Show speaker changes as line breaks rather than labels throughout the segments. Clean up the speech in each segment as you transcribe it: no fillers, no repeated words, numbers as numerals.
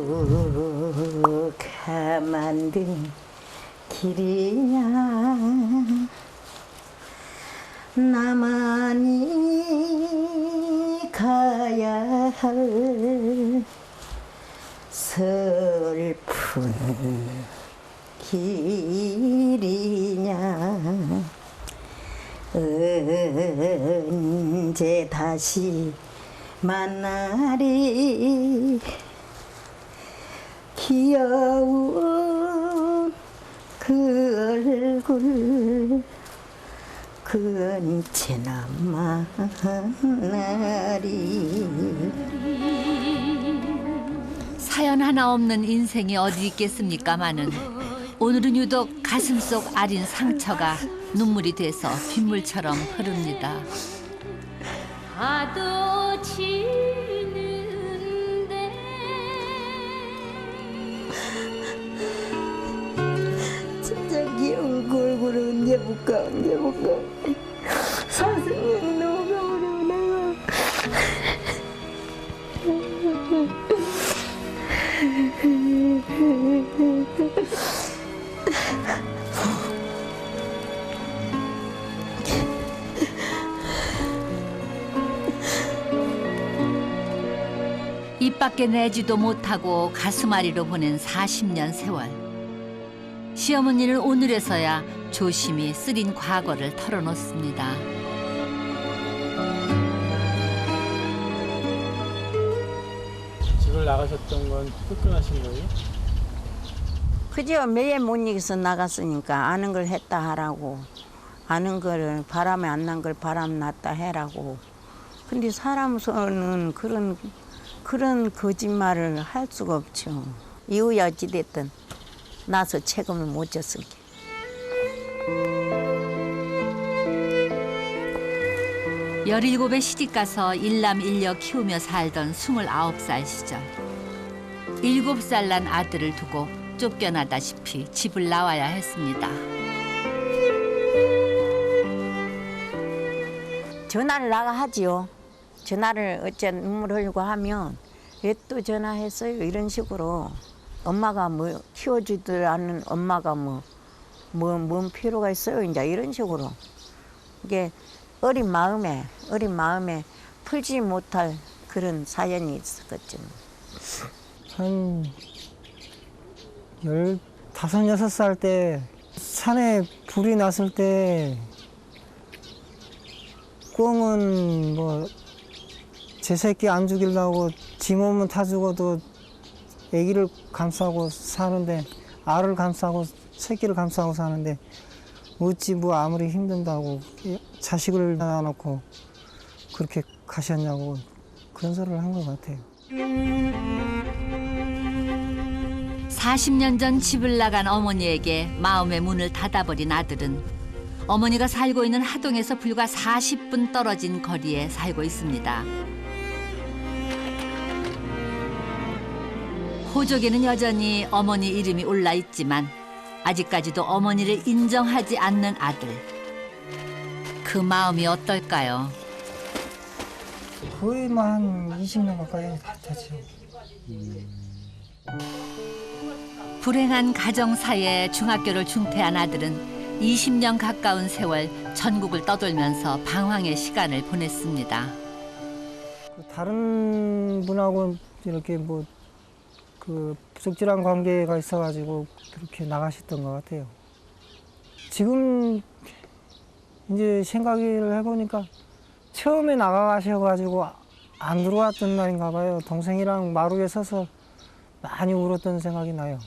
누가 만든 길이냐 나만이 가야 할 슬픈 길이냐 언제 다시 만나리 귀여운 그 얼굴 그 언제나 만나리.
사연 하나 없는 인생이 어디 있겠습니까마는 오늘은 유독 가슴속 아린 상처가 눈물이 돼서 빗물처럼 흐릅니다.
파도 치는데
진짜 귀여운 그 얼굴을 언제 볼까 선생님이 너무 어려워 내가.
입 밖에 내지도 못하고 가슴앓이로 보낸 40년 세월. 시어머니는 오늘에서야 조심히 쓰린 과거를 털어놓습니다.
집을 나가셨던 건 쫓겨나신 거예요?
그저 매일 못 이겨서 나갔으니까 아는 걸 했다 하라고 아는 거를 바람에 안 난 걸 바람 났다 해라고. 근데 사람으로는 그런 거짓말을 할 수가 없죠. 이후에 어찌됐든 나서 책임을 못 졌으니까.
열일곱에 시집가서 일남일녀 키우며 살던 29살 시절. 7살 난 아들을 두고 쫓겨나다시피 집을 나와야 했습니다.
전화를 나가 하지요. 전화를 어째 눈물 흘리고 하면 왜 또 전화했어요? 이런 식으로. 엄마가 뭐 키워주들 않는 엄마가 뭔 필요가 있어요? 이제 이런 식으로. 이게 어린 마음에 풀지 못할 그런 사연이 있었겠죠.
한 15, 16살 때 산에 불이 났을 때 꽁은 뭐 제 새끼 안 죽이려고 지 몸은 타 죽어도 아기를 감싸고 사는데 알을 감싸고 새끼를 감싸고 사는데 어찌 뭐 아무리 힘든다고 자식을 낳아놓고 그렇게 가셨냐고 그런 소리를 한 것 같아요.
40년 전 집을 나간 어머니에게 마음의 문을 닫아버린 아들은 어머니가 살고 있는 하동에서 불과 40분 떨어진 거리에 살고 있습니다. 호족에는 여전히 어머니 이름이 올라 있지만 아직까지도 어머니를 인정하지 않는 아들. 그 마음이 어떨까요?
거의 뭐 한 20년 가까이 됐죠.
불행한 가정사에 중학교를 중퇴한 아들은 20년 가까운 세월 전국을 떠돌면서 방황의 시간을 보냈습니다.
다른 분하고 이렇게 뭐 그 부적절한 관계가 있어가지고 그렇게 나가셨던 것 같아요. 지금 이제 생각을 해보니까 처음에 나가셔가지고 안 들어왔던 날인가 봐요. 동생이랑 마루에 서서 많이 울었던 생각이 나요.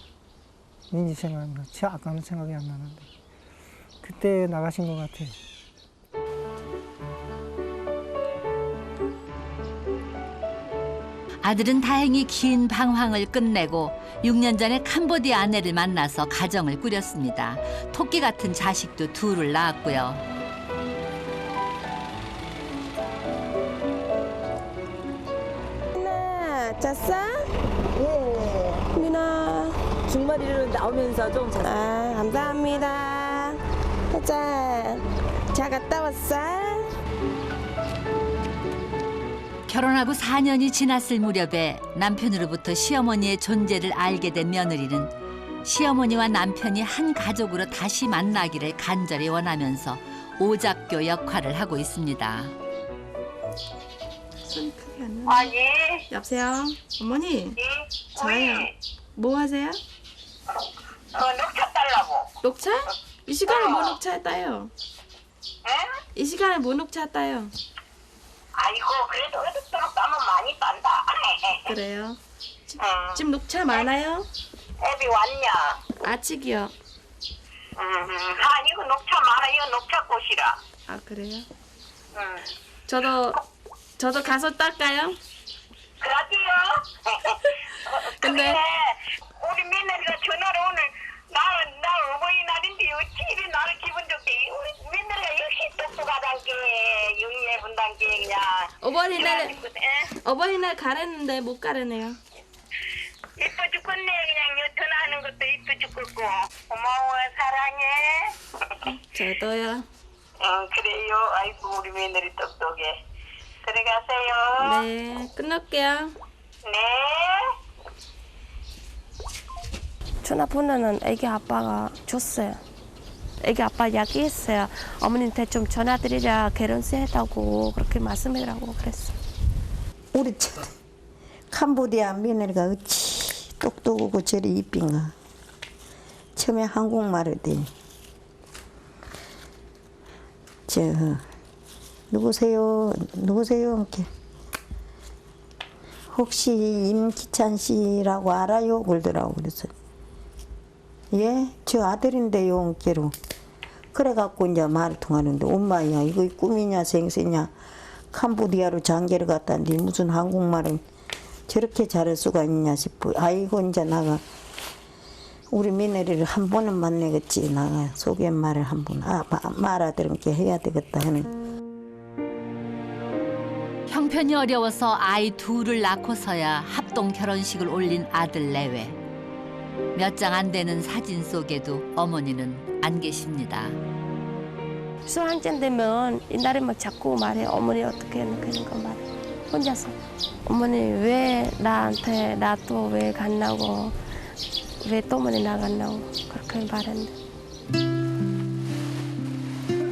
왠지 생각이 나. 아까는 생각이 안 나는데 그때 나가신 것 같아요.
아들은 다행히 긴 방황을 끝내고 6년 전에 캄보디아 아내를 만나서 가정을 꾸렸습니다. 토끼 같은 자식도 둘을 낳았고요.
미나 잤어? 예. 미나 중머리로 나오면서 좀 잤어. 아 감사합니다. 자, 잘 갔다 왔어?
결혼하고 4년이 지났을 무렵에 남편으로부터 시어머니의 존재를 알게 된 며느리는 시어머니와 남편이 한 가족으로 다시 만나기를 간절히 원하면서 오잡교 역할을 하고 있습니다.
손 크게 안 나.
아, 예.
여보세요? 어머니?
예.
저요. 뭐 하세요?
녹차 달라고.
녹차? 이 시간에 뭐 녹차 따요?
예?
이 시간에 뭐 녹차 따요?
아이고, 그래도 어렵도록 따면 많이 딴다.
그래요?
응.
지금 녹차 많아요?
애비 왔냐?
아직이요.
이거 녹차 많아. 이거 녹차 꽃이라.
아 그래요?
응.
저도 가서 딸까요?
그러지요?
근데-
그래. 우리 며느리가 전화를 오늘 나 어버이날인데 어찌 이리 나를 기분 좋게 우리 며느리가 역시 똑똑하단 게 영희해 본단 게 그냥
어버이날 가랬는데 못 가래네요.
이뻐 죽겠네. 그냥 전화하는 것도 이뻐 죽겠고. 고마워. 사랑해.
저도요.
그래요. 아이고 우리 며느리 똑똑해. 들어가세요.
네, 끊을게요.
네.
전화번호는 애기 아빠가 줬어요. 애기 아빠 이야기했어요. 어머니한테 좀 전화드리자 결혼세 해다고 그렇게 말씀해라고 그랬어요.
우리 캄보디아 며느리가 어찌 똑똑하고 저리 이쁜가. 처음에 한국말을 대. 누구세요? 이렇게. 혹시 임기찬 씨라고 알아요? 그러더라고. 그래서 예? 저 아들인데요. 이렇게로. 그래갖고 이제 말을 통하는데 엄마야 이거 꿈이냐 생세냐. 캄보디아로 장계를 갔다는데 무슨 한국말은 저렇게 잘할 수가 있냐 싶어. 아이고 이제 나가 우리 며느리를 한 번은 만나겠지. 나가 소개말을 한 번 말아들은 게 해야 되겠다 하는.
형편이 어려워서 아이 둘을 낳고서야 합동 결혼식을 올린 아들 내외. 몇 장 안 되는 사진 속에도 어머니는 안 계십니다.
술 한잔 되면 옛날에 막 자꾸 말해. 어머니 어떻게 하는 그런 거 말해. 혼자서. 어머니 왜 나한테 나 또 왜 갔나고 왜 또 어머니 나갔나고 그렇게 말했는데.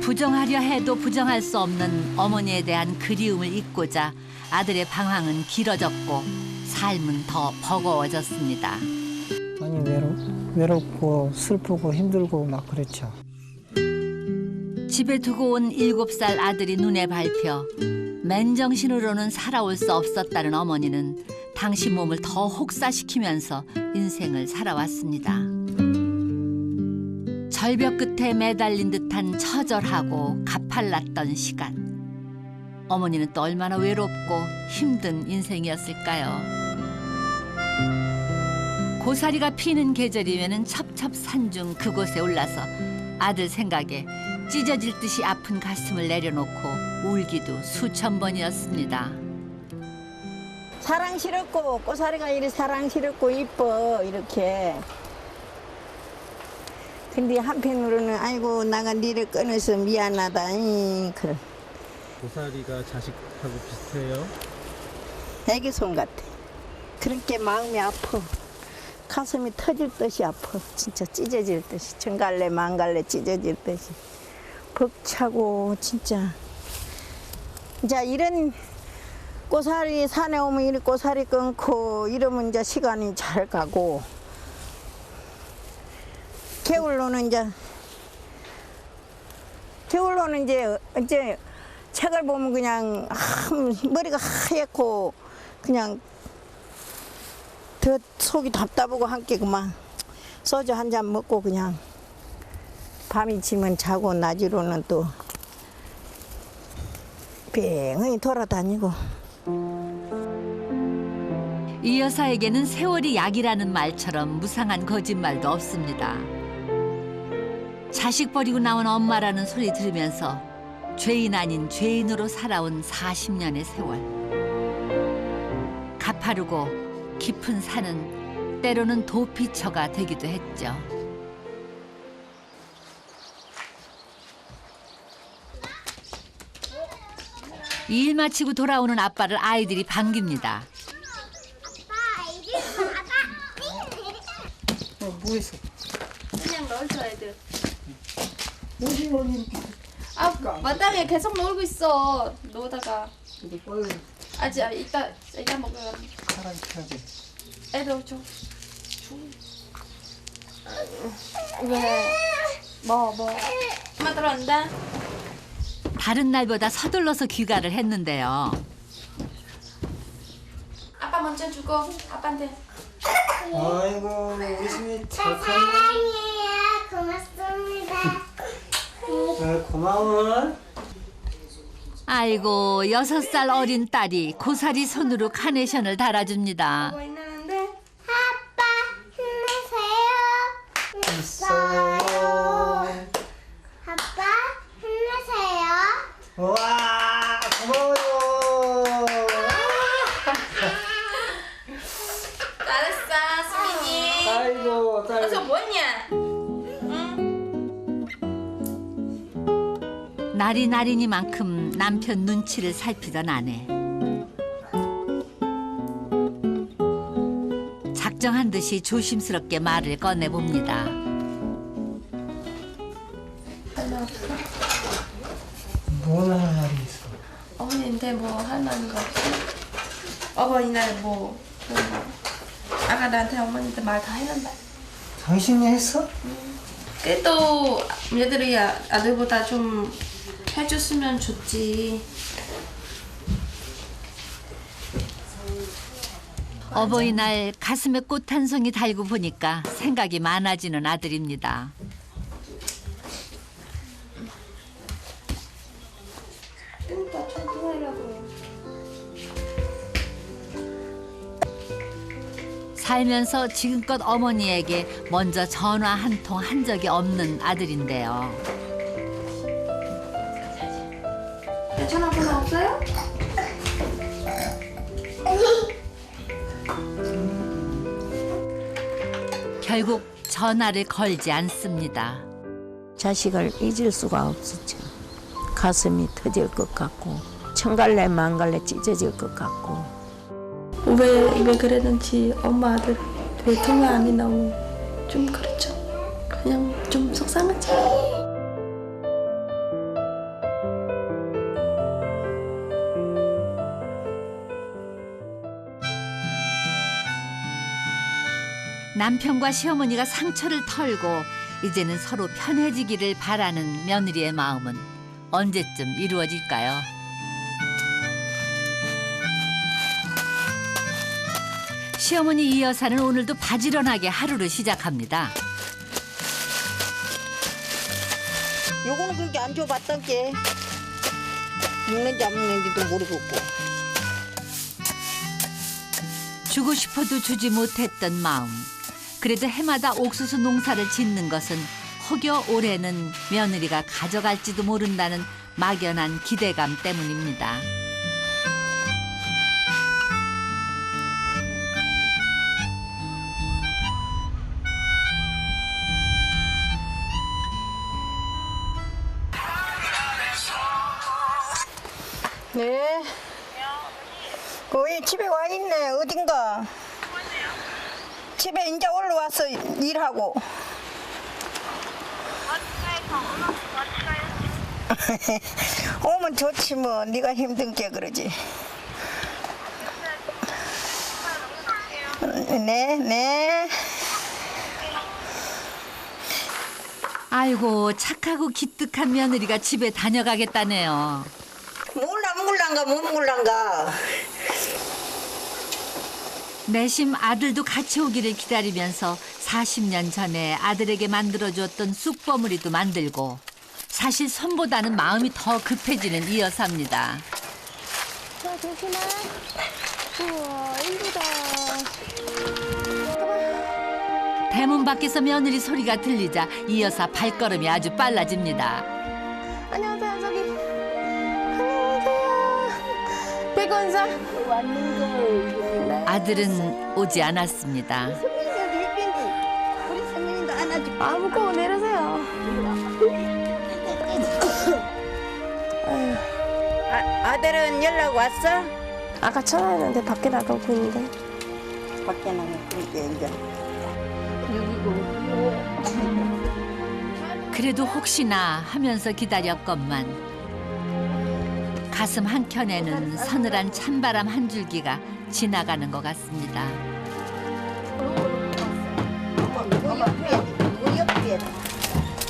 부정하려 해도 부정할 수 없는 어머니에 대한 그리움을 잊고자 아들의 방황은 길어졌고 삶은 더 버거워졌습니다.
많이 외롭고 슬프고 힘들고 막 그랬죠.
집에 두고 온 7살 아들이 눈에 밟혀 맨정신으로는 살아올 수 없었다는 어머니는 당신 몸을 더 혹사시키면서 인생을 살아왔습니다. 절벽 끝에 매달린 듯한 처절하고 가팔랐던 시간. 어머니는 또 얼마나 외롭고 힘든 인생이었을까요? 고사리가 피는 계절이면 첩첩산중 그곳에 올라서 아들 생각에 찢어질 듯이 아픈 가슴을 내려놓고 울기도 수천 번이었습니다.
사랑스럽고 고사리가 이리 사랑스럽고 이뻐 이렇게. 근데 한편으로는 아이고 나가 니를 끊어서 미안하다. 그래.
고사리가 자식하고 비슷해요?
애기 손 같아. 그렇게 마음이 아파. 가슴이 터질 듯이 아파. 진짜 찢어질 듯이. 정갈래 망갈래 찢어질 듯이. 벅차고 진짜. 이제 이런 고사리 산에 오면 이렇게 고사리 끊고 이러면 이제 시간이 잘 가고 겨울로는 이제 책을 보면 그냥 머리가 하얗고 그냥 더 속이 답답하고 함께 그만 소주 한 잔 먹고 그냥 밤이 지면 자고 낮으로는 또 뺑히 돌아다니고.
이 여사에게는 세월이 약이라는 말처럼 무상한 거짓말도 없습니다. 자식 버리고 나온 엄마라는 소리 들으면서 죄인 아닌 죄인으로 살아온 40년의 세월. 가파르고 깊은 산은 때로는 도피처가 되기도 했죠. 일 마치고 돌아오는 아빠를 아이들이 반깁니다.
뭐 있어?
그냥 넣어줘 애들.
어디 어디
아 마땅해 계속 놀고 있어. 놓다가
이거 빨리
아직 이따 먹어요.
살아있어야지.
애들 줘. 왜? 뭐? 엄마 들어온다.
다른 날보다 서둘러서 귀가를 했는데요.
아빠 먼저 주고 아빠한테.
아이고 우리 수미 착하네.
사랑해요. 고맙습니다.
고마워.
아이고 6살 어린 딸이 고사리 손으로 카네이션을 달아줍니다.
뭐 있나는데?
아빠 힘내세요.
있어요.
아빠 힘내세요.
와 고마워요.
잘했어 수민이.
아이고 딸.
저 뭐냐?
날이 날이니만큼 남편 눈치를 살피던 아내. 작정한 듯이 조심스럽게 말을 꺼내봅니다.
뭘 하는 날이 있어?
어머니인데 뭐 할 만한 거 없어? 어머니날 뭐 아까 나한테 어머니한테 말 다 했는데.
당신이 했어?
그래도 얘들이 아들보다 좀 해줬으면 좋지.
어버이날 가슴에 꽃 한 송이 달고 보니까 생각이 많아지는 아들입니다.
뜬다 하려고.
살면서 지금껏 어머니에게 먼저 전화 한 통 한 적이 없는 아들인데요.
전화번호 없어요?
결국 전화를 걸지 않습니다.
자식을 잊을 수가 없었죠. 가슴이 터질 것 같고 천갈래 만갈래 찢어질 것 같고.
왜 그랬는지 엄마 아들 왜 통화 안 해나고 좀 그렇죠. 그냥 좀 속상하죠.
남편과 시어머니가 상처를 털고 이제는 서로 편해지기를 바라는 며느리의 마음은 언제쯤 이루어질까요? 시어머니 이 여사는 오늘도 바지런하게 하루를 시작합니다.
요거는 그렇게 안 줘봤던 게 먹는지 안 먹는지도 모르겠고.
주고 싶어도 주지 못했던 마음. 그래도 해마다 옥수수 농사를 짓는 것은 혹여 올해는 며느리가 가져갈지도 모른다는 막연한 기대감 때문입니다.
네. 거의 집에 와 있네. 어딘가. 집에 이제 올라와서 일하고. 오면 좋지 뭐. 네가 힘든 게 그러지. 네.
아이고 착하고 기특한 며느리가 집에 다녀가겠다네요.
먹을란가 못 먹을란가.
내심 아들도 같이 오기를 기다리면서 40년 전에 아들에게 만들어주었던 쑥버무리도 만들고 사실 손보다는 마음이 더 급해지는 이 여사입니다.
자, 조심해. 우와, 이쁘다.
대문 밖에서 며느리 소리가 들리자 이 여사 발걸음이 아주 빨라집니다.
안녕하세요 저기. 안녕하세요. 백원사.
아들은 오지 않았습니다.
우리 성민이도 안아줄게.
아 무거워 내려세요.
아들은 연락 왔어?
아까 전화했는데 밖에 나가고 있는데.
밖에 나가고 이제.
그래도 혹시나 하면서 기다렸건만 가슴 한켠에는 서늘한 찬바람 한 줄기가 지나가는 것 같습니다.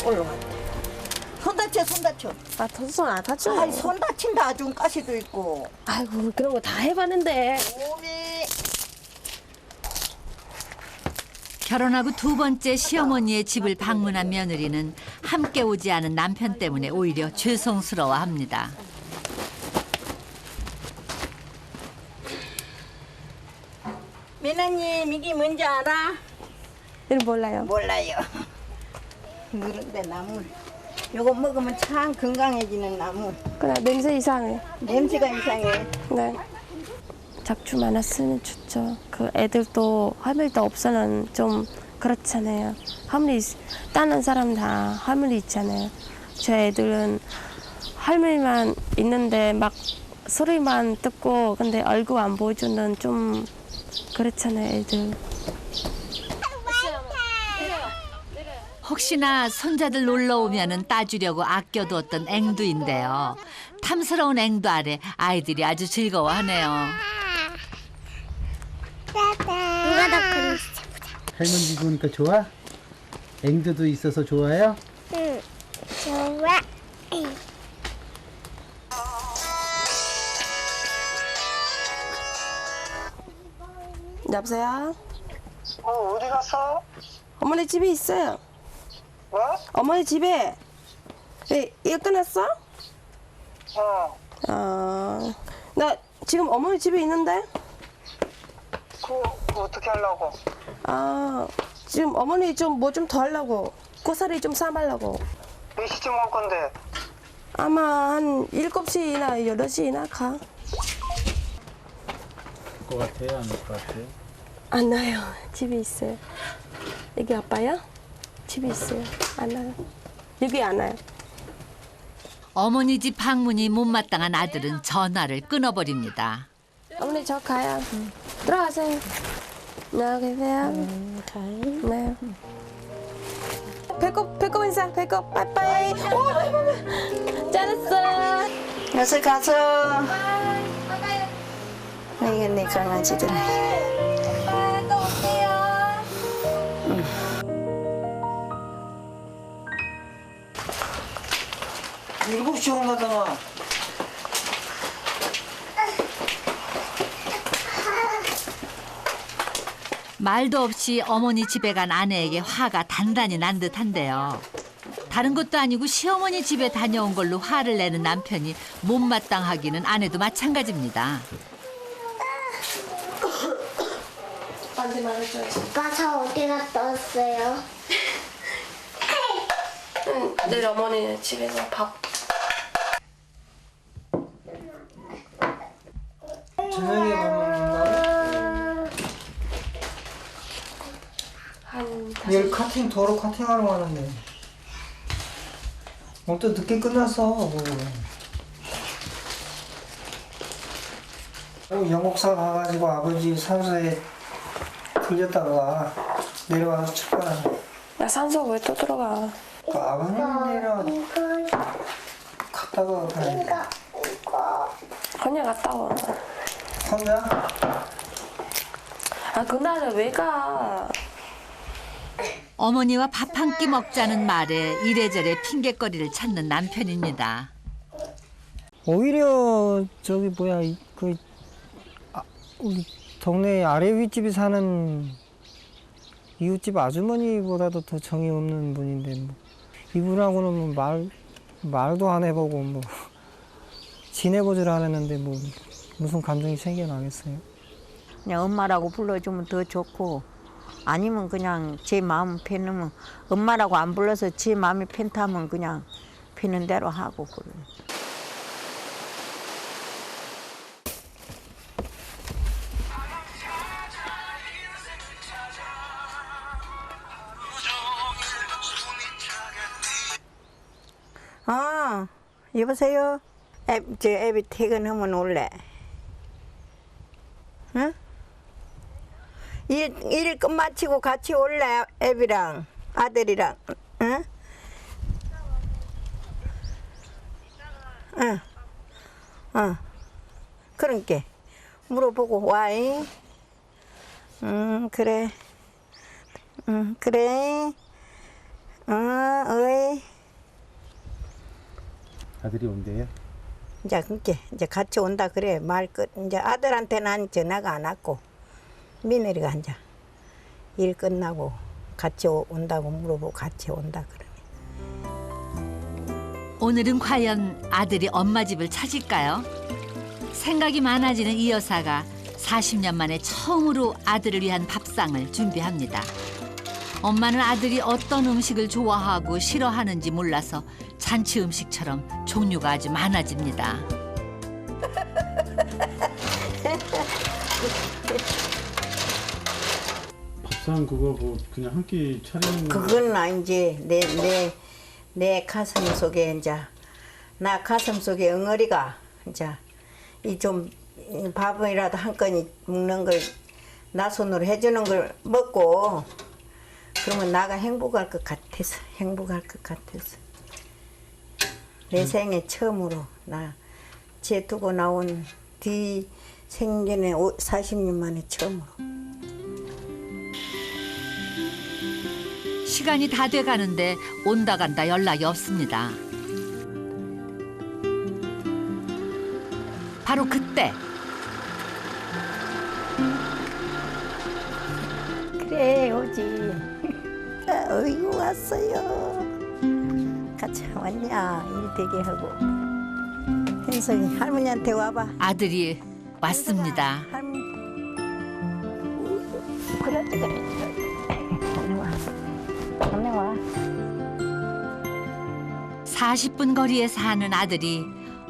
올라갔대. 손 다쳐.
아, 손 안 다쳐.
아이, 손 다친다. 아주 가시도 있고.
아이고, 그런 거 다 해봤는데.
몸이.
결혼하고 두 번째 시어머니의 집을 방문한 며느리는 함께 오지 않은 남편 때문에 오히려 죄송스러워합니다.
미나님, 이게 뭔지 알아?
이름 몰라요.
몰라요. 누른데 나물. 요거 먹으면 참 건강해지는 나물.
그래, 냄새 이상해.
냄새가 이상해.
네. 잡초 많았으면 좋죠. 그 애들도 할머니도 없으면 좀 그렇잖아요. 할머니 다른 사람 다 할머니 있잖아요. 제 애들은 할머니만 있는데 막 소리만 듣고 근데 얼굴 안 보여주는 좀 그렇잖아요, 애들.
혹시나 손자들 놀러 오면은 따주려고 아껴두었던 앵두인데요. 탐스러운 앵두 아래 아이들이 아주 즐거워하네요.
누가 더 큰지.
할머니 집 오니까 좋아? 앵두도 있어서 좋아요?
응, 좋아.
여보세요?
어디 갔어?
어머니 집에 있어요.
뭐?
어머니 집에. 이거 끝났어? 나 지금 어머니 집에 있는데.
그 어떻게 하려고?
지금 어머니 좀 뭐 좀 더 하려고. 고사리 좀 삶으려고.
몇 시쯤 올 건데?
아마 한 7시나 8시나 가.
올 것 같아요? 안 올 것 같아요?
안 나요. 집에 있어요. 여기 아빠요? 집에 있어요. 안 나요. 여기 안 와요.
어머니 집 방문이 못마땅한 아들은 전화를 끊어버립니다.
어머니 저 가요. 들어가세요. 안녕히 계세요. 네. 배꼽 인사. 배꼽 빠이빠이. 오, 잘했어.
어서 가서. 이게 내 강아지들.
또 올게요.
7시 온다잖아.
말도 없이 어머니 집에 간 아내에게 화가 단단히 난 듯한데요. 다른 것도 아니고 시어머니 집에 다녀온 걸로 화를 내는 남편이 못마땅하기는 아내도 마찬가지입니다.
반대 말해줘야지.
오빠 저 어디 갔다 왔어요?
내일 어머니 집에서 밥.
저녁에 보면 내일 카팅 도로 카팅하러 가는데 또 늦게 끝났어. 영국사 가가지고 아버지 산소에 들렸다가 내려와서 출발하는.
나 산소 왜 또 들어가?
그 아버님 내려 갔다가 가야지.
그냥 갔다 와.
혼자?
그날은 왜 가?
어머니와 밥 한 끼 먹자는 말에 이래저래 핑곗거리를 찾는 남편입니다.
오히려 저기 뭐야 우리 동네 아래 윗집에 사는 이웃집 아주머니보다도 더 정이 없는 분인데 뭐 이분하고는 뭐 말도 안 해보고 뭐 지내보질 않았는데 뭐 무슨 감정이 생겨나겠어요?
그냥 엄마라고 불러주면 더 좋고 아니면 그냥 제 마음 편하면 엄마라고 안 불러서 제 마음이 편타면 그냥 피는 대로 하고 그래. 여보세요? 애비 퇴근하면 올래. 응? 일 끝마치고 같이 올래. 애비랑 아들이랑. 응? 응. 그러니까 물어보고 와이. 그래. 그래. 어이.
아들이 온대요?
이제 그렇게 이제 같이 온다 그래. 말 끝. 이제 아들한테는 전화가 안 왔고 며느리가 이제 일 끝나고 같이 온다고 물어보고 같이 온다 그러네.
오늘은 과연 아들이 엄마 집을 찾을까요? 생각이 많아지는 이 여사가 40년 만에 처음으로 아들을 위한 밥상을 준비합니다. 엄마는 아들이 어떤 음식을 좋아하고 싫어하는지 몰라서 잔치 음식처럼 종류가 아주 많아집니다.
밥상 그거 뭐 그냥 한 끼 차리는 거.
그건 아니지. 내 가슴 속에 이제 나 가슴 속에 엉어리가 이제 이 좀 밥이라도 한 건이 먹는 걸 나 손으로 해주는 걸 먹고 그러면 나가 행복할 것 같아서 내 생애 처음으로 나 재두고 나온 뒤 생전에 40년 만에 처음으로.
시간이 다 돼가는데 온다 간다 연락이 없습니다. 바로 그때
그래 오지. 어이구 왔어요. 같이 왔냐 일 되게 하고. 현석이 할머니한테 와봐.
아들이 왔습니다.
할머니. 그래. 오늘 와.
40분 거리에 사는 아들이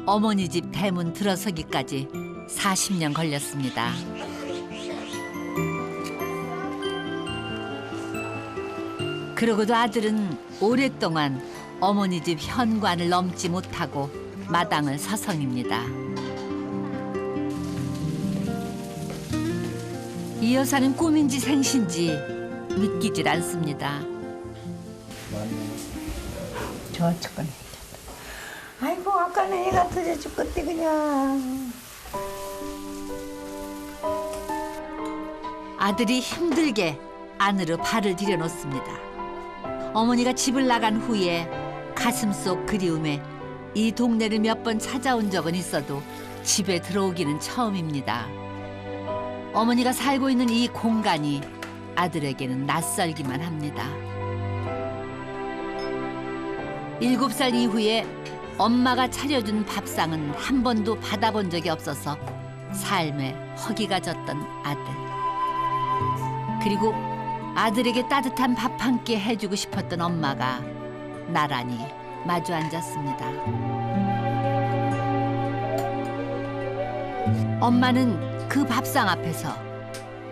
어머니 집 대문 들어서기까지 40년 걸렸습니다. 그러고도 아들은 오랫동안 어머니 집 현관을 넘지 못하고 마당을 서성입니다. 이 여사는 꿈인지 생신지 믿기질 않습니다.
저쪽은 아이고 아까는 애가 터져 죽겠대 그냥.
아들이 힘들게 안으로 발을 들여놓습니다. 어머니가 집을 나간 후에 가슴속 그리움에 이 동네를 몇 번 찾아온 적은 있어도 집에 들어오기는 처음입니다. 어머니가 살고 있는 이 공간이 아들에게는 낯설기만 합니다. 7살 이후에 엄마가 차려준 밥상은 한 번도 받아본 적이 없어서 삶에 허기가 졌던 아들. 그리고 아들에게 따뜻한 밥 한 끼 해주고 싶었던 엄마가 나란히 마주 앉았습니다. 엄마는 그 밥상 앞에서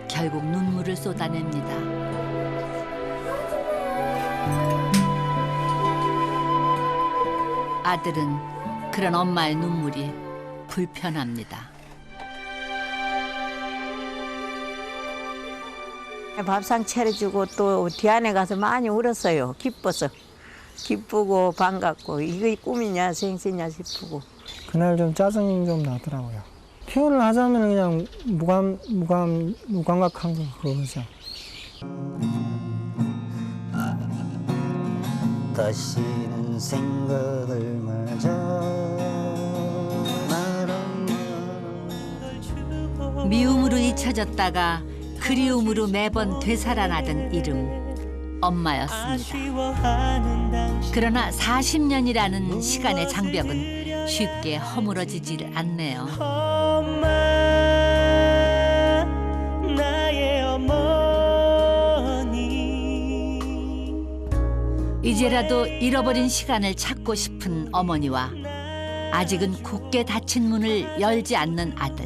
결국 눈물을 쏟아냅니다. 아들은 그런 엄마의 눈물이 불편합니다.
밥상 차려주고 또 뒤안에 가서 많이 울었어요. 기뻐서. 기쁘고 반갑고 이게 꿈이냐 생신이냐 싶고.
그날 좀 짜증이 좀 나더라고요. 표현을 하자면 그냥 무감각한 거 그거죠.
다시는 생각을 말자.
미움으로 잊혀졌다가 그리움으로 매번 되살아나던 이름 엄마였습니다. 그러나 40년이라는 시간의 장벽은 쉽게 허물어지질 않네요.
엄마, 나의 어머니.
이제라도 잃어버린 시간을 찾고 싶은 어머니와 아직은 굳게 닫힌 문을 열지 않는 아들.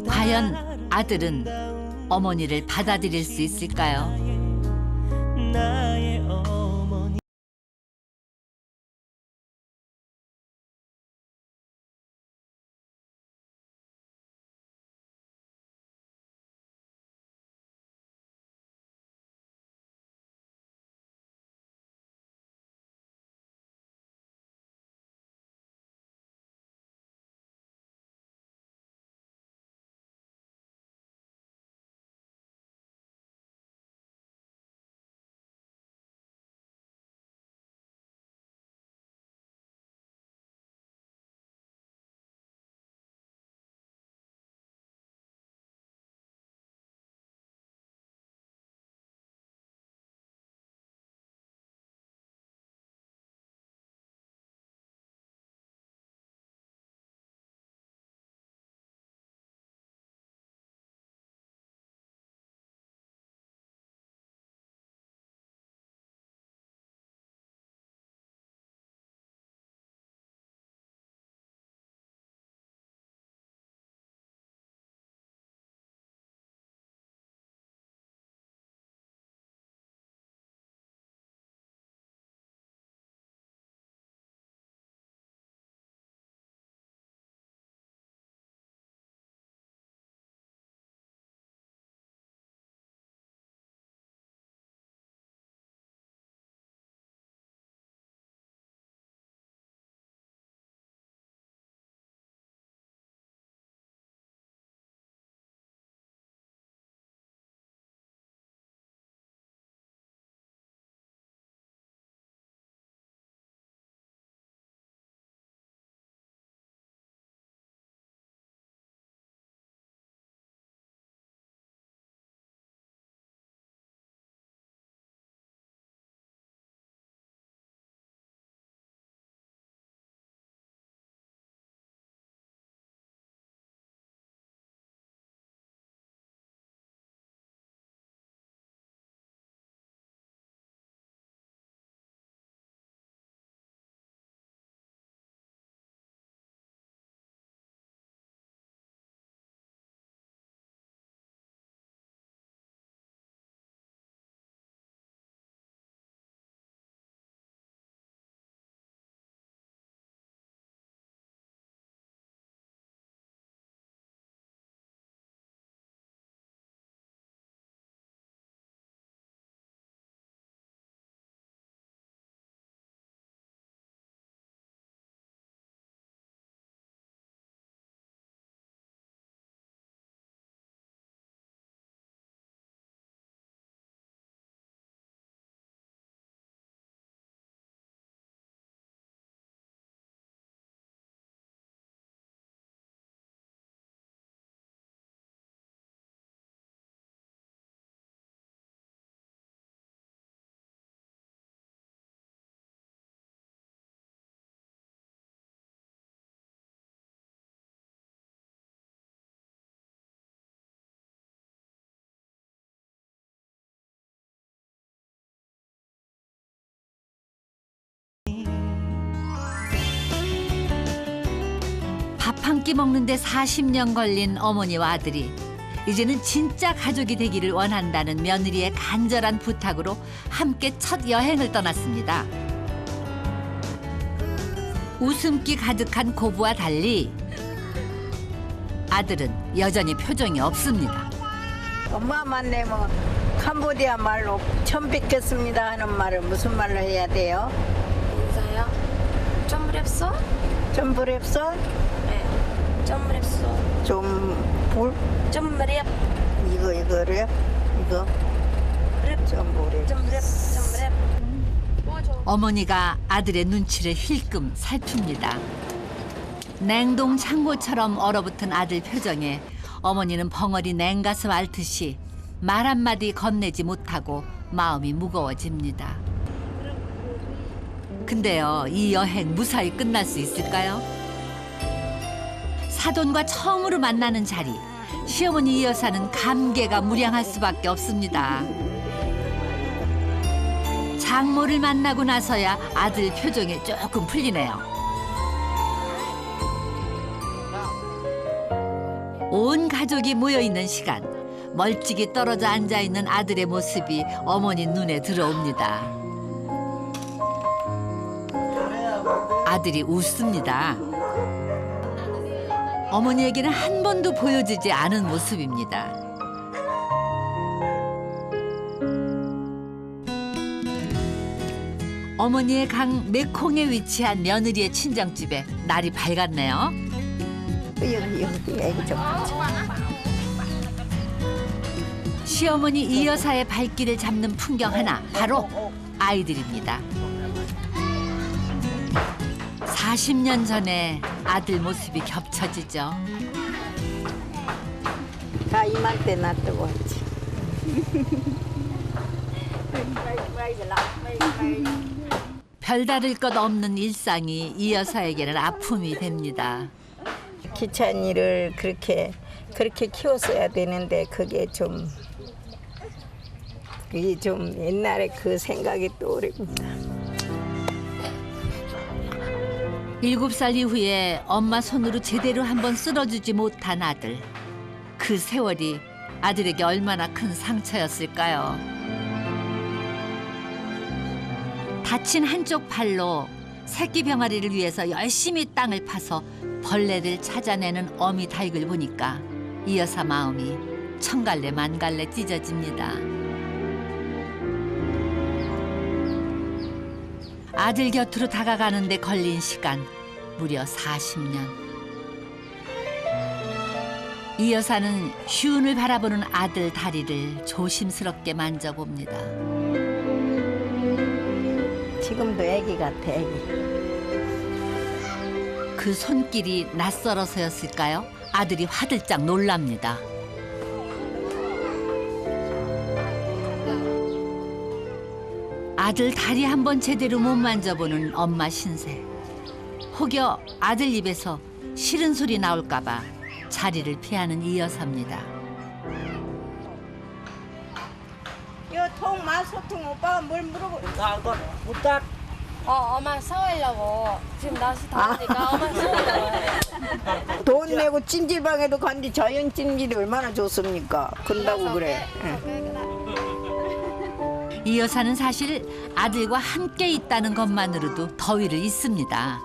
과연 아들은 어머니를 받아들일 수 있을까요? 한 끼 먹는데 40년 걸린 어머니와 아들이 이제는 진짜 가족이 되기를 원한다는 며느리의 간절한 부탁으로 함께 첫 여행을 떠났습니다. 웃음기 가득한 고부와 달리 아들은 여전히 표정이 없습니다.
엄마 만나면 캄보디아 말로 처음 뵙겠습니다 하는 말을 무슨 말로 해야 돼요?
인사요? 좀 랩소?
좀 부럽소?
네. 좀 랩소.
좀
랩.
이거를 이거 좀 부럽.
좀 랩.
어머니가 아들의 눈치를 힐끔 살핍니다. 냉동 창고처럼 얼어붙은 아들 표정에 어머니는 벙어리 냉가슴 앓듯이 말 한마디 건네지 못하고 마음이 무거워집니다. 근데요, 이 여행 무사히 끝날 수 있을까요? 사돈과 처음으로 만나는 자리, 시어머니 이 여사는 감개가 무량할 수밖에 없습니다. 장모를 만나고 나서야 아들 표정이 조금 풀리네요. 온 가족이 모여있는 시간, 멀찍이 떨어져 앉아있는 아들의 모습이 어머니 눈에 들어옵니다. 아들이 웃습니다. 어머니에게는 한 번도 보여지지 않은 모습입니다. 어머니의 강 메콩에 위치한 며느리의 친정집에 날이 밝았네요.
여기 애기 좀.
시어머니 이 여사의 발길을 잡는 풍경 하나, 바로 아이들입니다. 40년 전에 아들 모습이 겹쳐지죠.
다 이맘때 놔두고 왔지.
별다를 것 없는 일상이 이 여사에게는 아픔이 됩니다.
귀찮은 일을 그렇게 키웠어야 되는데 그게 좀 옛날에 그 생각이 떠오릅니다.
7살 이후에 엄마 손으로 제대로 한번 쓸어주지 못한 아들. 그 세월이 아들에게 얼마나 큰 상처였을까요? 다친 한쪽 팔로 새끼 병아리를 위해서 열심히 땅을 파서 벌레를 찾아내는 어미 닭을 보니까 이 여사 마음이 천갈래 만갈래 찢어집니다. 아들 곁으로 다가가는데 걸린 시간 무려 40년. 이 여사는 휴운을 바라보는 아들 다리를 조심스럽게 만져봅니다.
지금도 애기 같아, 애기.
그 손길이 낯설어서였을까요? 아들이 화들짝 놀랍니다. 아들 다리 한번 제대로 못 만져보는 엄마 신세. 혹여 아들 입에서 싫은 소리 나올까 봐 자리를 피하는 이 여사입니다.
통 마소통 오빠가 뭘 물어보?
엄마 샤워하려고 지금 날씨 더우니까 엄마 샤워하려고.
돈 내고 찜질방에도 간디 자연 찜질이 얼마나 좋습니까? 그런다고 그래.
이 여사는 사실 아들과 함께 있다는 것만으로도 더위를 잊습니다.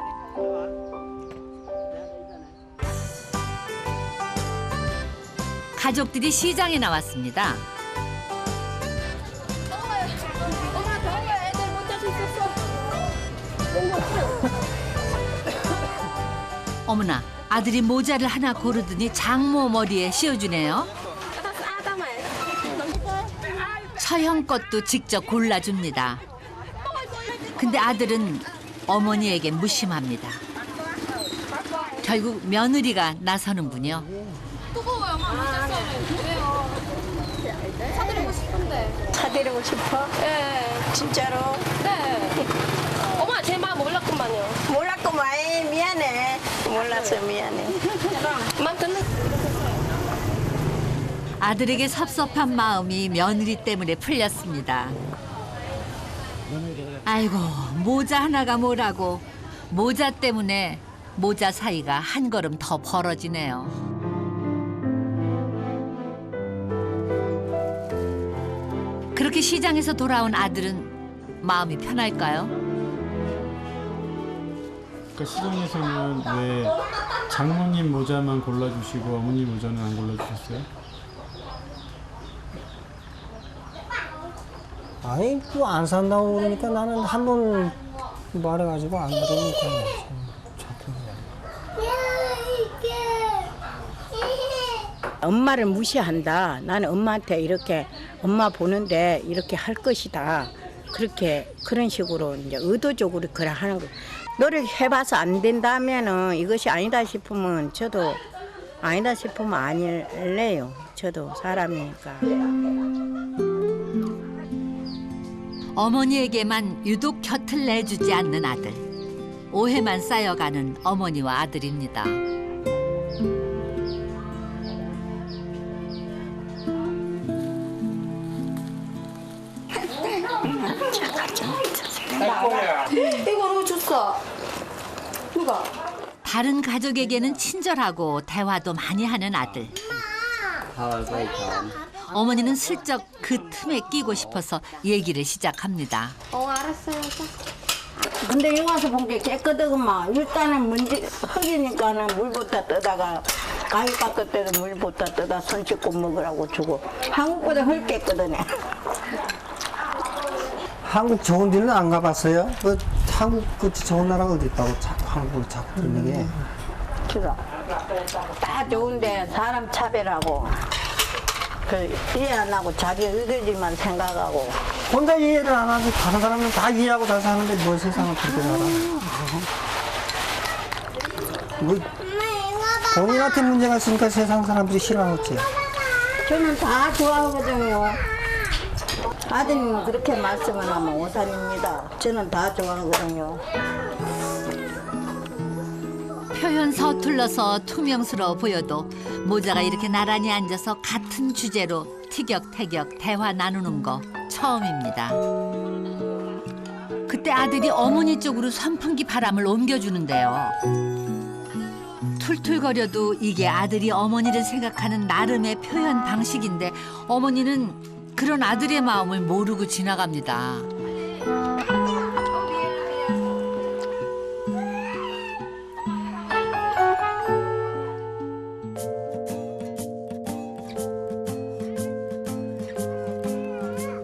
가족들이 시장에 나왔습니다.
엄마 더워, 애들 못 자수 있었어.
어머나, 아들이 모자를 하나 고르더니 장모 머리에 씌워주네요. 처형 것도 직접 골라줍니다. 근데 아들은 어머니에게 무심합니다. 결국 며느리가 나서는군요.
뜨거워요, 엄마. 왜요? 사드리고 싶은데.
사드리고 싶어?
네.
진짜로?
네. 엄마 제 마음 몰랐구만요.
몰랐구만. 미안해. 몰라서 미안해.
엄마 끝났어.
아들에게 섭섭한 마음이 며느리 때문에 풀렸습니다. 아이고, 모자 하나가 뭐라고. 모자 때문에 모자 사이가 한 걸음 더 벌어지네요. 그렇게 시장에서 돌아온 아들은 마음이 편할까요?
그러니까 시장에서는 왜 장모님 모자만 골라주시고 어머니 모자는 안 골라주셨어요?
아니 또 안 산다고 그러니까 나는 한 번 말해가지고 안 들으니까
엄마를 무시한다. 나는 엄마한테 이렇게 엄마 보는데 이렇게 할 것이다. 그런 식으로 이제 의도적으로 그래 하는 거. 노력해봐서 안 된다면은 이것이 아니다 싶으면 저도 아니다 싶으면 아닐래요. 저도 사람이니까.
어머니에게만 유독 곁을 내주지 않는 아들. 오해만 쌓여가는 어머니와 아들입니다.
이거 누구 줬어? 누가?
다른 가족에게는 친절하고 대화도 많이 하는 아들. 어머니는 슬쩍 그 틈에 끼고 싶어서 얘기를 시작합니다.
알았어요.
근데 여기 와서 본 게 깨끗하구만. 일단은 흙이니까는 물부터 떠다가 가위 깎을 때도 물부터 떠다 손 씻고 먹으라고 주고. 한국보다 흙 깨끗하네.
한국 좋은 데는 안 가봤어요? 그 한국 끝이 좋은 나라가 어디 있다고 자꾸 한국을 자꾸 듣는 게.
그래. 다 좋은데 사람 차별하고 이해 안 하고 자기 의견만 생각하고.
혼자 이해를 안 하지 다른 사람은 다 이해하고 잘 사는데 뭘 세상을 그렇게 살아. 뭐 본인한테 문제가 있으니까 세상 사람들이 싫어하겠지.
저는 다 좋아하거든요. 아드님은 그렇게 말씀을 하면 오산입니다. 저는 다 좋아하거든요.
표현 서툴러서 투명스러워 보여도 모자가 이렇게 나란히 앉아서 같은 주제로 티격태격 대화 나누는 거 처음입니다. 그때 아들이 어머니 쪽으로 선풍기 바람을 옮겨주는데요. 툴툴거려도 이게 아들이 어머니를 생각하는 나름의 표현 방식인데 어머니는 그런 아들의 마음을 모르고 지나갑니다.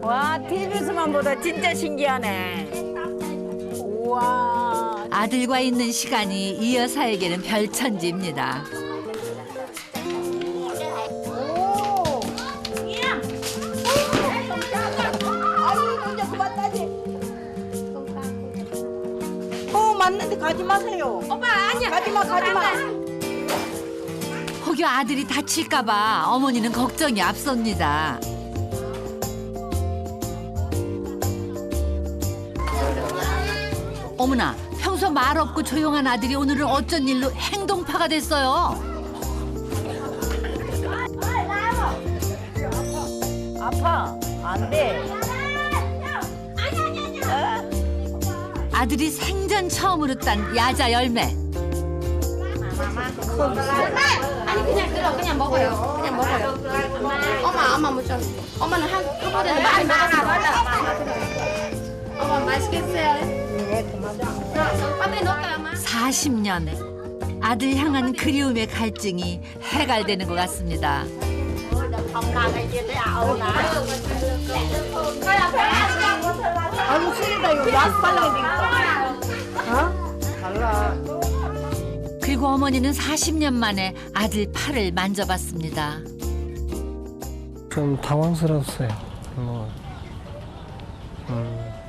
와, TV에서만 보다 진짜 신기하네. 우와.
아들과 있는 시간이 이 여사에게는 별천지입니다.
맞는데 가지 마세요.
오빠 아니야.
가지 마.
혹여 아들이 다칠까봐 어머니는 걱정이 앞섭니다. 어머나, 평소 말 없고 조용한 아들이 오늘은 어쩐 일로 행동파가 됐어요.
아파. 안 돼.
아들이 생전 처음으로 딴 야자 열매.
아니 그냥 먹어요. 그냥 먹어요. 엄마 못 줘. 엄마는 한국보다는 많이 먹었어. 엄마 맛있겠어요?
네, 고맙습니다.
밥에 넣을까요, 엄마?
40년 아들 향한 그리움의 갈증이 해갈되는 것 같습니다.
아유, 술이다. 이거 약 발라야 되겠다. 어? 달라.
그리고 어머니는 40년 만에 아들 팔을 만져봤습니다.
좀 당황스러웠어요.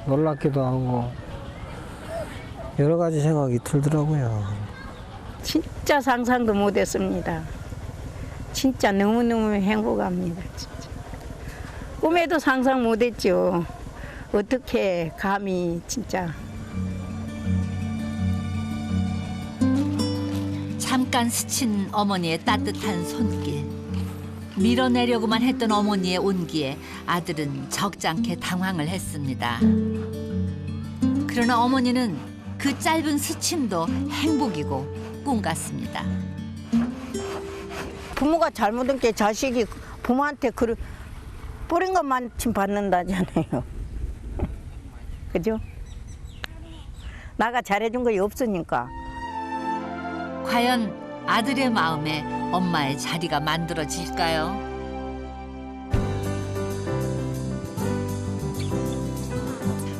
놀랍기도 하고 여러 가지 생각이 들더라고요.
진짜 상상도 못했습니다. 진짜 너무너무 행복합니다. 진짜. 꿈에도 상상 못했죠. 어떻게 감히 진짜.
잠깐 스친 어머니의 따뜻한 손길. 밀어내려고만 했던 어머니의 온기에 아들은 적잖게 당황을 했습니다. 그러나 어머니는 그 짧은 스침도 행복이고 꿈 같습니다.
부모가 잘못한 게 자식이 부모한테 뿌린 것만 침 받는다잖아요. 그죠? 나가 잘해준 거 없으니까.
과연 아들의 마음에 엄마의 자리가 만들어질까요?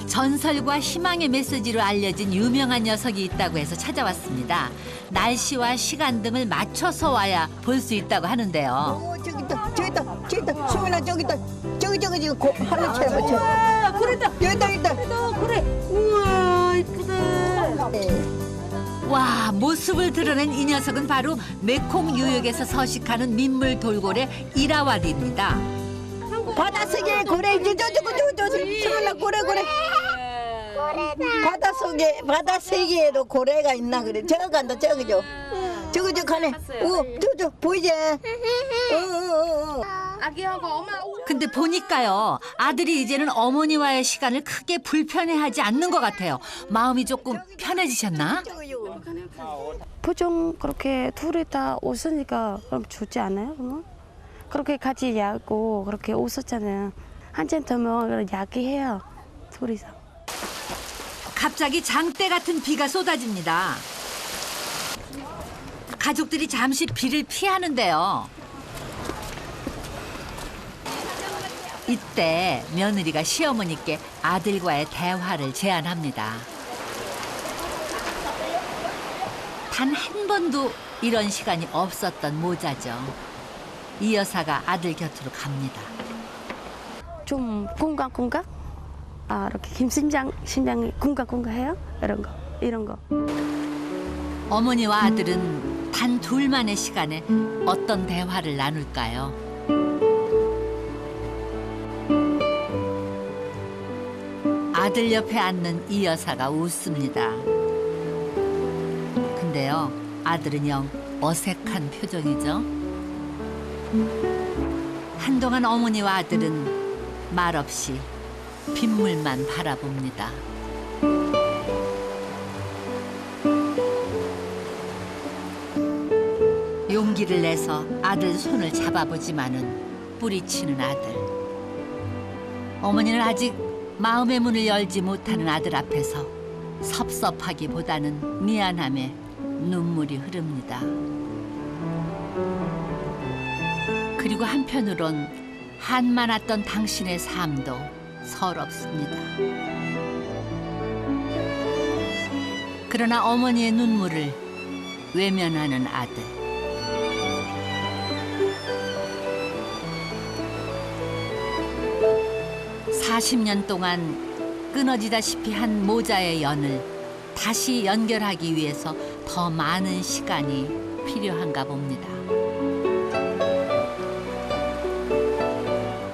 전설과 희망의 메시지로 알려진 유명한 녀석이 있다고 해서 찾아왔습니다. 날씨와 시간 등을 맞춰서 와야 볼 수 있다고 하는데요.
저기 있다. 수민아 저기 있다. 저기 지금 하늘처럼 맞춰. 그랬다. 여기다.
그래. 우와 이쁘다.
와, 모습을 드러낸 이 녀석은 바로 메콩 유역에서 서식하는 민물 돌고래 이라와디입니다.
바닷속에 고래 저 수민아 고래. 바닷속에도 고래가 있나 그래. 저거 간다 저거죠. 저거 가네. 저 보이지?
아기하고 엄마.
근데 보니까요, 아들이 이제는 어머니와의 시간을 크게 불편해하지 않는 것 같아요. 마음이 조금 편해지셨나?
보통 그렇게 둘이 다 웃으니까 그럼 좋지 않아요? 그러면? 그렇게 같이 야고 그렇게 웃었잖아요. 한참 더면 야기해요. 둘이서.
갑자기 장대 같은 비가 쏟아집니다. 가족들이 잠시 비를 피하는데요. 이때 며느리가 시어머니께 아들과의 대화를 제안합니다. 단 한 번도 이런 시간이 없었던 모자죠. 이 여사가 아들 곁으로 갑니다.
좀 쿵각쿵각? 이렇게 심장이 쿵각쿵각해요? 이런 거.
어머니와 아들은 단 둘만의 시간에 어떤 대화를 나눌까요? 아들 옆에 앉는 이 여사가 웃습니다. 근데요, 아들은 영 어색한 표정이죠. 한동안 어머니와 아들은 말없이 빗물만 바라봅니다. 용기를 내서 아들 손을 잡아보지만은 뿌리치는 아들. 어머니는 아직 마음의 문을 열지 못하는 아들 앞에서 섭섭하기보다는 미안함에 눈물이 흐릅니다. 그리고 한편으론 한 많았던 당신의 삶도 서럽습니다. 그러나 어머니의 눈물을 외면하는 아들. (40년) 동안 끊어지다시피 한 모자의 연을 다시 연결하기 위해서 더 많은 시간이 필요한가 봅니다.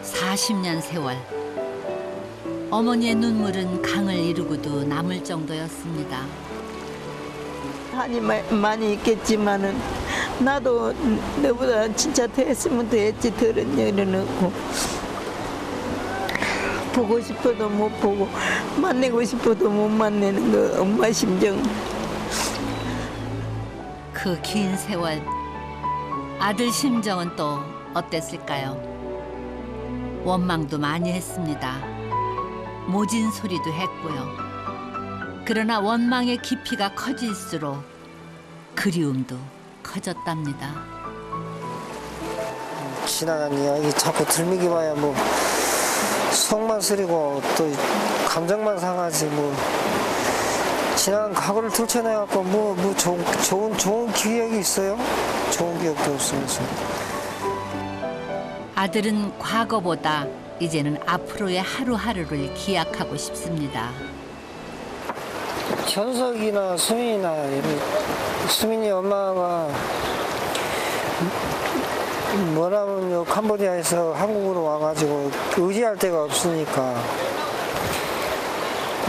40년 세월. 어머니의 눈물은 강을 이루고도 남을 정도였습니다.
한이 많이 있겠지만은 나도 너보다 진짜 더 했으면 더 했지. 덜은 열어놓고 보고 싶어도 못 보고 만나고 싶어도 못 만나는 거 엄마 심정.
그 긴 세월, 아들 심정은 또 어땠을까요? 원망도 많이 했습니다. 모진 소리도 했고요. 그러나 원망의 깊이가 커질수록 그리움도 커졌답니다.
지나간 이야기 자꾸 들미기 봐야 뭐 속만 쓰리고 또 감정만 상하지 뭐 지나간 과거를 들춰내갖고 뭐 좋은 기억이 있어요? 좋은 기억도 없으면서.
아들은 과거보다 이제는 앞으로의 하루하루를 기약하고 싶습니다.
현석이나 수민이나 수민이 엄마가 뭐라면 캄보디아에서 한국으로 와가지고 의지할 데가 없으니까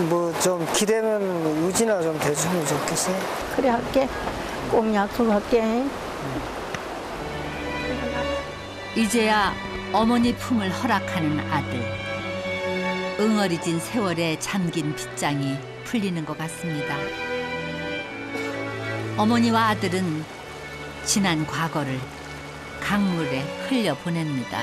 뭐 좀 기대면 의지나 좀 돼주면 좋겠어요.
그래 할게. 꼭 약속할게.
이제야 어머니 품을 허락하는 아들. 응어리진 세월에 잠긴 빗장이 풀리는 것 같습니다. 어머니와 아들은 지난 과거를 강물에 흘려보냅니다.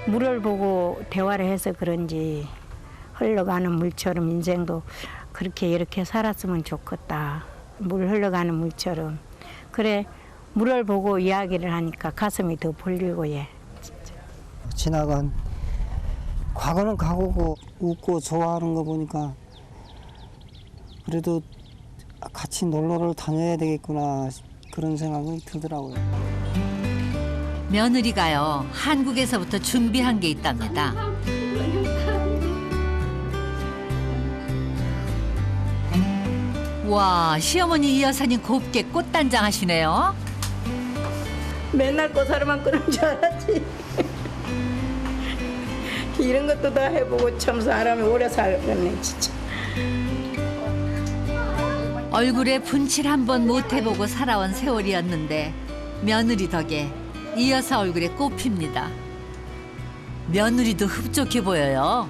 물을 보고 대화를 해서 그런지 흘러가는 물처럼 인생도 그렇게 이렇게 살았으면 좋겠다. 물 흘러가는 물처럼. 그래 물을 보고 이야기를 하니까 가슴이 더 벌리고 예.
지나간 과거는 과거고 웃고 좋아하는 거 보니까 그래도 같이 놀러를 다녀야 되겠구나 그런 생각이 들더라고요.
며느리가요, 한국에서부터 준비한 게 있답니다. 와, 시어머니 이 여사님 곱게 꽃단장 하시네요.
맨날 꽃사람만 끄는 줄 알았지. 이런 것도 다 해보고 참 사람이 오래 살겠네 진짜.
얼굴에 분칠 한 번 못 해보고 살아온 세월이었는데 며느리 덕에 이 여사 얼굴에 꽃핍니다. 며느리도 흡족해 보여요.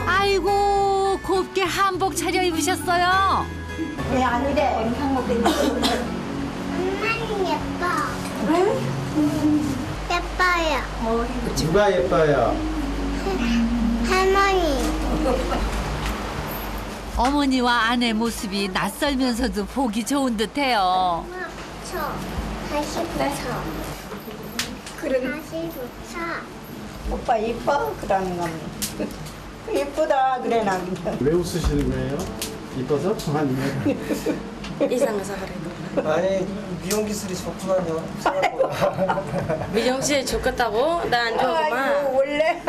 아이고, 곱게 한복 차려입으셨어요.
왜 아니래? 한복도
엄마는 예뻐. 응? 예뻐요.
누가 예뻐요?
할머니.
어머니와 아내 모습이 낯설면서도 보기 좋은 듯해요.
다시 붙여. 다시 붙여.
오빠 이뻐? 그러는 겁니다. 이쁘다 그래 나.
왜 웃으시는 거예요? 이뻐서? 아니면
이상해서 그래.
아니 미용 기술이 좋구만요.
미정 씨 좋겠다고? 나 안 좋아하구만.
원래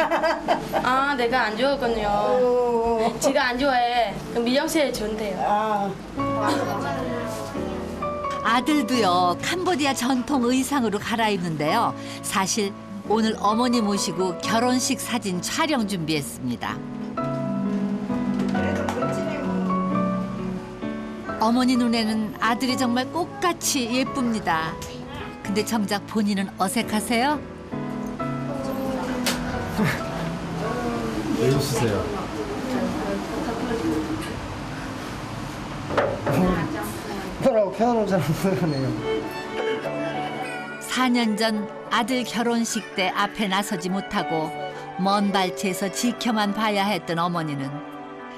아, 내가 안 좋아하거든요. 지가 안 좋아해. 그럼 미정 씨 좋은데요.
아들도요, 캄보디아 전통 의상으로 갈아입는데요. 사실 오늘 어머니 모시고 결혼식 사진 촬영 준비했습니다. 어머니 눈에는 아들이 정말 꽃같이 예쁩니다. 근데 정작 본인은 어색하세요?
왜 웃으세요?
뭐라고 표현을 잘 모르네요.
4년 전 아들 결혼식 때 앞에 나서지 못하고 먼 발치에서 지켜만 봐야 했던 어머니는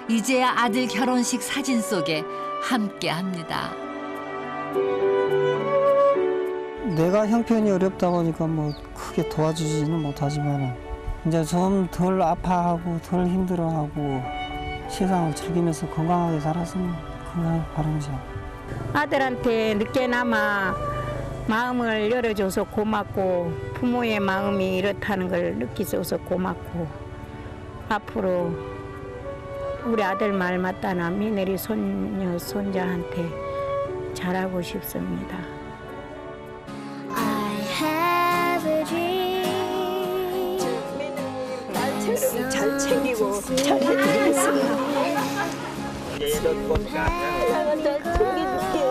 이제야 아들 결혼식 사진 속에 함께합니다.
내가 형편이 어렵다 보니까 뭐 크게 도와주지는 못하지만 이제 좀 덜 아파하고 덜 힘들어하고 세상을 즐기면서 건강하게 살았으면 그걸 바람이죠.
아들한테 늦게나마 마음을 열어줘서 고맙고 부모의 마음이 이렇다는 걸 느끼줘서 고맙고 앞으로 우리 아들 말 맞다나 며느리 손녀 손자한테 잘하고 싶습니다.
I have a dream.
딸처럼 잘 챙기고 잘 해드리겠습니다. 나는 잘 챙겨줄게.